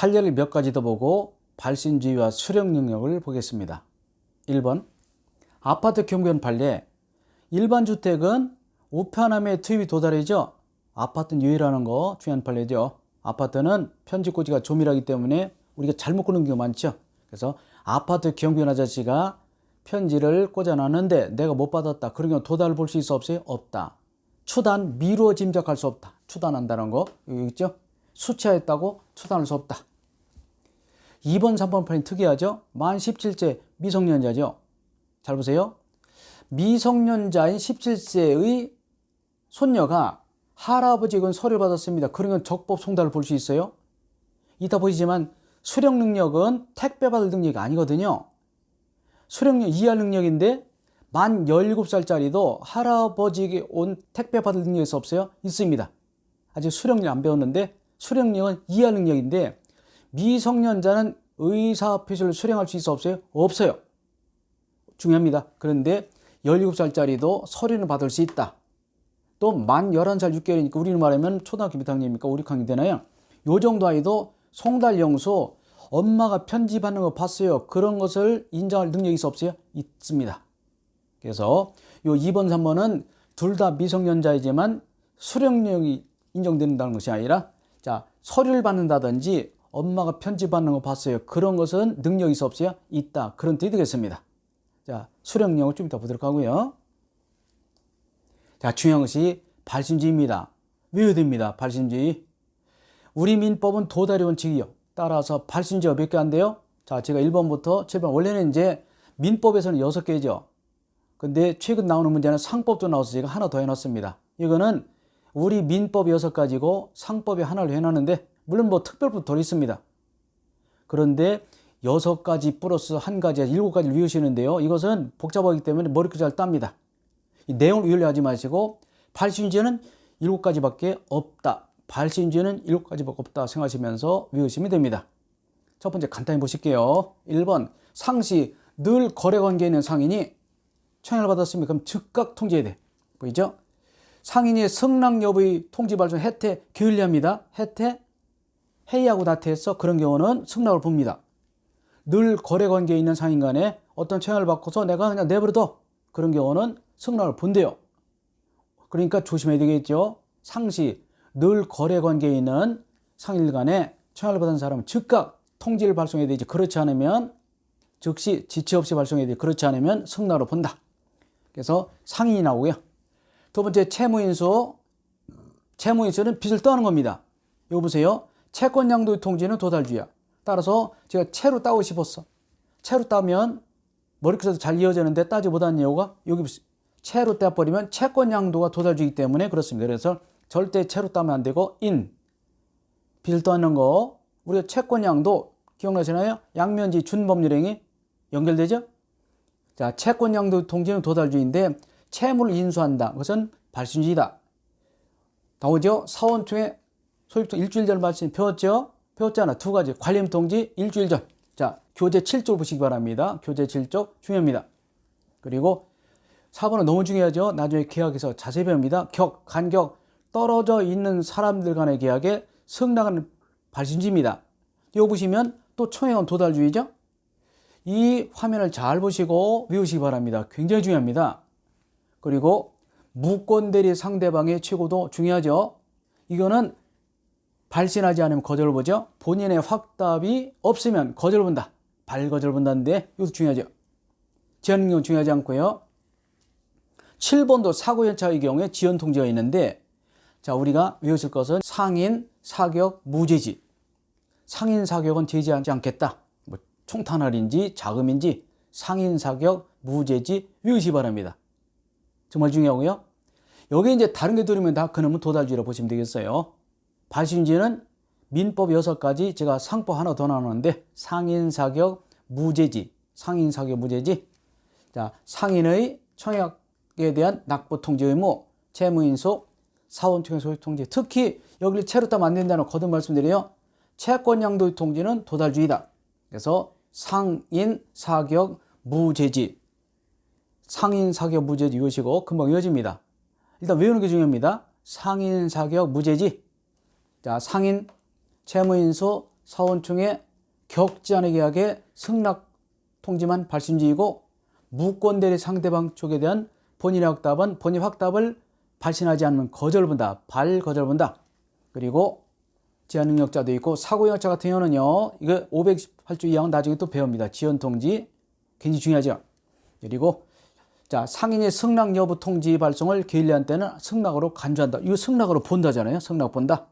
판례를 몇 가지 더 보고 발신주의와 수령 능력을 보겠습니다. 1번 아파트 경비원 판례. 일반 주택은 우편함의 투입이 도달이죠. 아파트는 유예라는 거 중요한 판례죠. 아파트는 편집고지가 조밀하기 때문에 우리가 잘못 고르는 경우가 많죠. 그래서 아파트 경비원 아저씨가 편지를 꽂아놨는데 내가 못 받았다. 그런 경우 도달을 볼 수 있어 없어요? 없다. 추단, 미루어 짐작할 수 없다. 추단한다는 거 여기 있죠. 수치하였다고 추단할 수 없다. 2번, 3번 판이 특이하죠. 만 17세 미성년자죠. 잘 보세요. 미성년자인 17세의 손녀가 할아버지에게 서류를 받았습니다. 그러면 적법 송달을 볼 수 있어요. 이따 보시지만 수령 능력은 택배 받을 능력이 아니거든요. 수령력 이할 능력인데 만 17살짜리도 할아버지에게 온 택배 받을 능력이 있어 없어요? 있습니다. 아직 수령력 안 배웠는데 수령력은 이할 능력인데 미성년자는 의사표시를 수령할 수 있어 없어요? 없어요. 중요합니다. 그런데 17살짜리도 서류는 받을 수 있다. 또 만 11살 6개월이니까 우리는 말하면 초등학교 몇 학년입니까? 5, 6학년 되나요? 요 정도 아이도 송달영수 엄마가 편지 받는 거 봤어요. 그런 것을 인정할 능력이 있어 없어요? 있습니다. 그래서 요 2번, 3번은 둘 다 미성년자이지만 수령력이 인정된다는 것이 아니라 자, 서류를 받는다든지 엄마가 편지 받는 거 봤어요. 그런 것은 능력이 있어 없어요? 있다. 그런 뜻이 되겠습니다. 자, 수령력을 좀 이따 보도록 하고요. 자, 중요한 것이 발신주의입니다. 외워야 됩니다. 발신주의. 우리 민법은 도달의 원칙이요. 따라서 발신주의가 몇 개 안 돼요? 자, 제가 1번부터 7번. 원래는 이제 민법에서는 6개죠. 근데 최근 나오는 문제는 상법도 나와서 제가 하나 더 해놨습니다. 이거는 우리 민법 6가지고 상법에 하나를 해놨는데 물론 뭐 특별법 더 있습니다. 그런데 6가지 플러스 1가지, 7가지를 외우시는데요. 이것은 복잡하기 때문에 머리끝 잘 땁니다. 이 내용을 외우려하지 마시고 발신주의는 7가지밖에 없다. 발신주의는 7가지밖에 없다 생각하시면서 외우시면 됩니다. 첫 번째 간단히 보실게요. 1번 상시 늘 거래관계에 있는 상인이 청약을 받았으면 그럼 즉각 통지해야 돼. 보이죠? 상인이 승낙 여부의 통지 발송 혜택 게을리합니다. 혜택 회의하고 나태해서 그런 경우는 승낙을 봅니다. 늘 거래관계에 있는 상인 간에 어떤 청약을 받고서 내가 그냥 내버려둬. 그런 경우는 승낙을 본대요. 그러니까 조심해야 되겠죠. 상시 늘 거래관계에 있는 상인 간에 청약을 받은 사람은 즉각 통지를 발송해야 되지. 그렇지 않으면 즉시 지체 없이 발송해야 되지. 그렇지 않으면 승낙으로 본다. 그래서 상인이 나오고요. 두 번째 채무인수. 채무인수는 빚을 떠는 겁니다. 이거 보세요. 채권 양도의 통지는 도달주의야. 따라서 제가 채로 따고 싶었어. 채로 따면 머리끝에서 잘 이어지는데 따지 못한 이유가 여기 채로 떼버리면 채권 양도가 도달주의이기 때문에 그렇습니다. 그래서 절대 채로 따면 안 되고 빚을 떠는 거 우리가 채권 양도 기억나시나요? 양면지 준법률행위 연결되죠? 자, 채권 양도 통지는 도달주의인데 채무를 인수한다. 그것은 발신주의다. 나오죠? 사원총회 소입통 일주일 전 발신 배웠죠? 배웠잖아. 2가지. 관련 통지 일주일 전. 자, 교재 7쪽 보시기 바랍니다. 교재 7쪽 중요합니다. 그리고 4번은 너무 중요하죠. 나중에 계약에서 자세히 배웁니다. 간격 떨어져 있는 사람들 간의 계약에 승낙하는 발신주의입니다. 이거 보시면 또 청약은 도달주의죠. 이 화면을 잘 보시고 외우시기 바랍니다. 굉장히 중요합니다. 그리고 무권대리 상대방의 최고도 중요하죠. 이거는 발신하지 않으면 거절을 보죠. 본인의 확답이 없으면 거절을 본다. 발거절을 본다는데 이것도 중요하죠. 지연 경우 중요하지 않고요. 7번도 사고연차의 경우에 지연 통지가 있는데 자, 우리가 외우실 것은 상인 사격 무죄지. 상인 사격은 제지하지 않겠다. 뭐 총탄할인지 자금인지 상인 사격 무죄지 외우시기 바랍니다. 정말 중요하고요. 여기 이제 다른 게 들으면 다 그놈은 도달주의라고 보시면 되겠어요. 발신주의는 민법 6가지 제가 상법 하나 더 나눴는데 상인 사격 무죄지. 상인 사격 무죄지. 자, 상인의 청약에 대한 납부 통지 의무, 채무인수, 사원총회 소유 통지. 특히 여기를 채로 따면 안 된다는 거듭 말씀드려요. 채권 양도의 통지는 도달주의다. 그래서 상인 사격 무죄지. 상인 사격 무죄지 이것이고 금방 이어집니다. 일단 외우는 게 중요합니다. 상인 사격 무죄지. 자, 상인 채무인수 사원총회 격지 않은 계약의 승낙 통지만 발신지이고 무권대리 상대방 쪽에 대한 본인의 확답을 발신하지 않으면 거절본다. 발거절본다. 그리고 제한능력자도 있고 사고영역자 같은 경우는요. 이거 518조 2항 나중에 또 배웁니다. 지연통지 굉장히 중요하죠. 그리고 자, 상인의 승낙 여부 통지 발송을 게일리한 때는 승낙으로 간주한다. 이거 승낙으로 본다잖아요. 승낙 본다.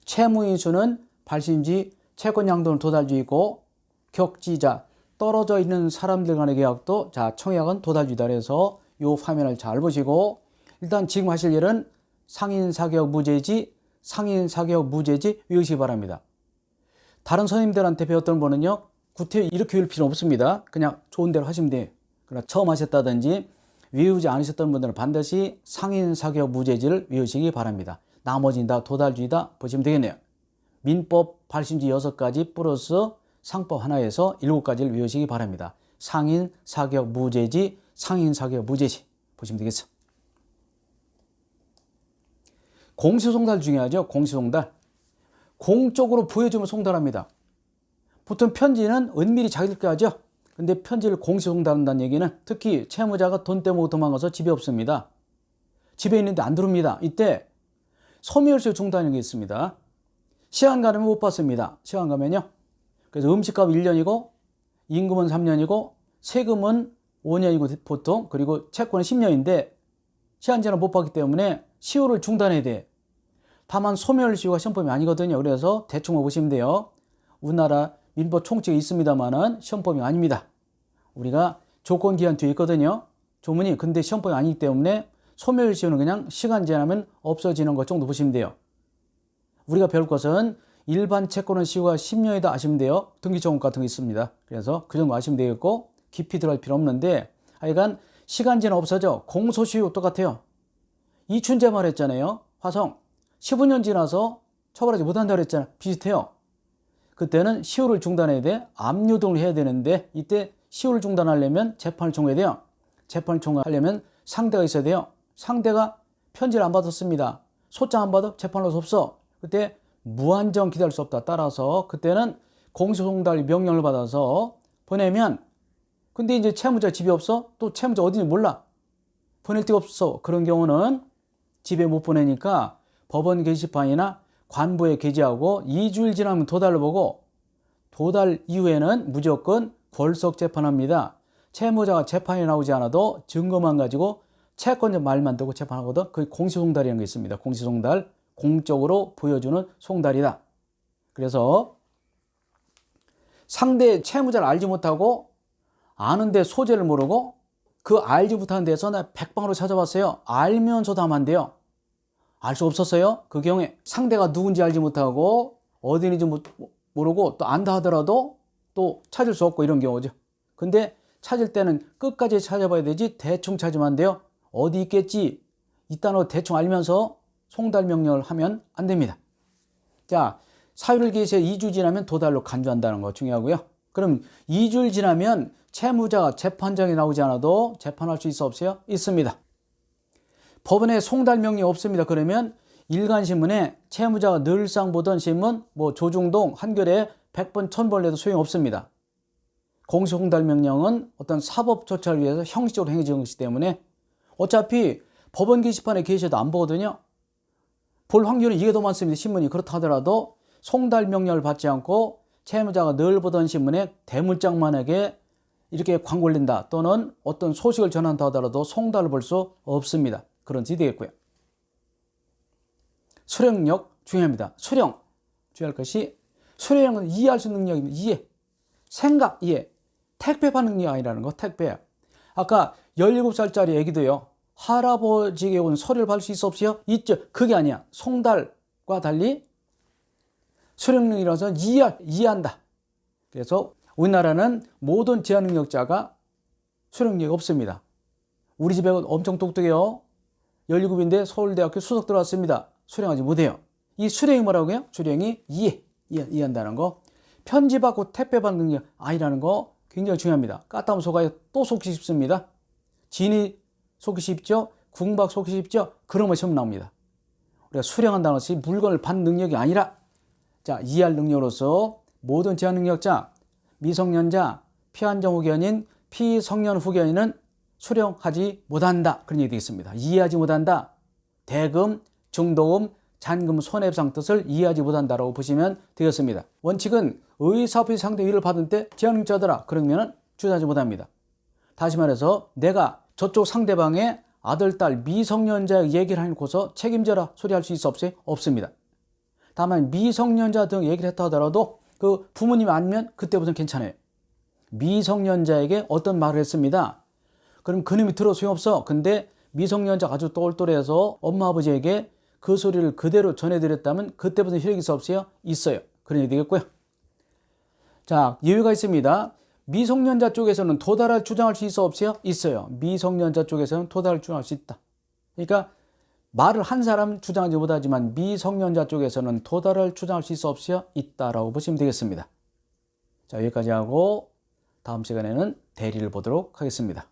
채무인수는 발신지 채권 양도는 도달주의고 격지자 떨어져 있는 사람들 간의 계약도 자 청약은 도달주의다. 그래서 이 화면을 잘 보시고 일단 지금 하실 일은 상인사격 무죄지 외우시기 바랍니다. 다른 선생님들한테 배웠던 거는요. 구태 이렇게 외울 필요 없습니다. 그냥 좋은 대로 하시면 돼요. 그러나 처음 하셨다든지 외우지 않으셨던 분들은 반드시 상인사격 무죄지를 외우시기 바랍니다. 나머지는 다 도달주의다 보시면 되겠네요. 민법 발신지 6가지 플러스 상법 하나에서 7가지를 외우시기 바랍니다. 상인사격 무죄지 보시면 되겠어. 공시송달 중요하죠. 공시송달. 공적으로 보여주면 송달합니다. 보통 편지는 은밀히 자기들끼리 하죠. 근데 편지를 공시송달한다는 얘기는 특히 채무자가 돈 때문에 도망가서 집에 없습니다. 집에 있는데 안 들어옵니다. 이때 소멸시 중단이라는 게 있습니다. 시간 가면 못 받습니다. 시간 가면요. 그래서 음식값 1년이고 임금은 3년이고 세금은 5년이고 보통 그리고 채권은 10년인데 시한제는 못 받기 때문에 시효를 중단해야 돼. 다만 소멸시효가 시험법이 아니거든요. 그래서 대충 보시면 돼요. 우리나라 민법 총칙이 있습니다만은 시험법이 아닙니다. 우리가 조건기한 뒤에 있거든요. 조문이. 근데 시험법이 아니기 때문에 소멸시효는 그냥 시간 제한하면 없어지는 것 정도 보시면 돼요. 우리가 배울 것은 일반 채권은 시효가 10년이다 아시면 돼요. 등기조건 같은 거 있습니다. 그래서 그 정도 아시면 되겠고 깊이 들어갈 필요 없는데 하여간 시간 제한 없어져. 공소시효 똑같아요. 이춘재 말했잖아요. 화성 15년 지나서 처벌하지 못한다고 했잖아요. 비슷해요. 그때는 시효를 중단해야 돼. 압류 등을 해야 되는데 이때 시효를 중단하려면 재판을 청구해야 돼요. 재판을 청구하려면 상대가 있어야 돼요. 상대가 편지를 안 받았습니다. 소장 안 받아 재판할 수 없어. 그때 무한정 기다릴 수 없다. 따라서 그때는 공시송달 명령을 받아서 보내면 근데 이제 채무자 집에 없어? 또 채무자 어딘지 몰라. 보낼 데가 없어. 그런 경우는 집에 못 보내니까 법원 게시판이나 관부에 게재하고 2주일 지나면 도달로 보고 도달 이후에는 무조건 골석 재판합니다. 채무자가 재판에 나오지 않아도 증거만 가지고 채권자 말만 듣고 재판하거든. 그게 공시송달이라는 게 있습니다. 공시송달. 공적으로 보여주는 송달이다. 그래서 상대 채무자를 알지 못하고 아는데 소재를 모르고 그 알지 못하는 데서 나 백방으로 찾아봤어요. 알면서도 하면 안 돼요. 알 수 없었어요. 그 경우에 상대가 누군지 알지 못하고 어디 있는지 모르고 또 안다 하더라도 또 찾을 수 없고 이런 경우죠. 근데 찾을 때는 끝까지 찾아봐야 되지 대충 찾으면 안 돼요. 어디 있겠지 있다는 대충 알면서 송달 명령을 하면 안 됩니다. 자, 사유를 기해서 2주 지나면 도달로 간주한다는 거 중요하고요. 그럼 2주일 지나면 채무자가 재판장에 나오지 않아도 재판할 수 있어 없어요? 있습니다. 법원에 송달 명령이 없습니다. 그러면 일간신문에 채무자가 늘상 보던 신문 뭐 조중동 한겨레 100번 1000번 내도 소용없습니다. 공시송달 명령은 어떤 사법 조처를 위해서 형식적으로 행해지는 것이기 때문에 어차피 법원 게시판에 게시해도 안 보거든요. 볼 확률은 이게 더 많습니다. 신문이. 그렇다 하더라도 송달 명령을 받지 않고 채무자가 늘 보던 신문에 대문짝만하게 이렇게 광고 올린다 또는 어떤 소식을 전한다 하더라도 송달을 볼 수 없습니다. 그런 뜻이 되겠고요. 수령력 중요합니다. 수령 주의할 것이 수령은 이해할 수 있는 능력입니다. 이해, 생각, 이해. 택배 받는 능력이 아니라는 거. 택배. 아까 17살짜리 애기도요. 할아버지에게 온 서류를 받을 수 있어 없어요? 있죠. 그게 아니야. 송달과 달리 수령능이라서 이해한다. 그래서 우리나라는 모든 제한능력자가 수령력이 없습니다. 우리 집에 엄청 똑똑해요. 17인데 서울대학교 수석 들어왔습니다. 수령하지 못해요. 이 수령이 뭐라고요? 수령이 이해한다는 거. 편지 받고 택배 받는 능력 아니라는 거 굉장히 중요합니다. 까따면 속아요. 또 속기 쉽습니다. 진이 속기 쉽죠? 궁박 속기 쉽죠? 그런 거 시험 나옵니다. 우리가 수령한다는 것이 물건을 받는 능력이 아니라 자, 이해할 능력으로서 모든 제한 능력자, 미성년자, 피한정 후견인, 피성년 후견인은 수령하지 못한다. 그런 얘기 되겠습니다. 이해하지 못한다. 대금, 중도금, 잔금, 손해배상 뜻을 이해하지 못한다라고 보시면 되겠습니다. 원칙은 의사업의 상대 위를 받은 때 제한 능력자더라. 그러면 주장하지 못합니다. 다시 말해서 내가 저쪽 상대방의 아들, 딸, 미성년자 얘기를 해놓고서 책임져라 소리할 수 있어 없어요? 없습니다. 다만 미성년자 등 얘기를 했다 하더라도 그 부모님이 아니면 그때부터는 괜찮아요. 미성년자에게 어떤 말을 했습니다. 그럼 그놈이 들어 소용없어. 근데 미성년자가 아주 똘똘해서 엄마 아버지에게 그 소리를 그대로 전해드렸다면 그때부터는 효력이 있어 없어요? 있어요. 그런 얘기 되겠고요. 자, 예외가 있습니다. 미성년자 쪽에서는 도달할 주장할 수 있어 없어요? 있어요. 미성년자 쪽에서는 도달할 주장할 수 있다. 그러니까 말을 한 사람은 주장하지 못하지만 미성년자 쪽에서는 도달할 주장할 수 있어 없어요? 있다라고 보시면 되겠습니다. 자, 여기까지 하고 다음 시간에는 대리를 보도록 하겠습니다.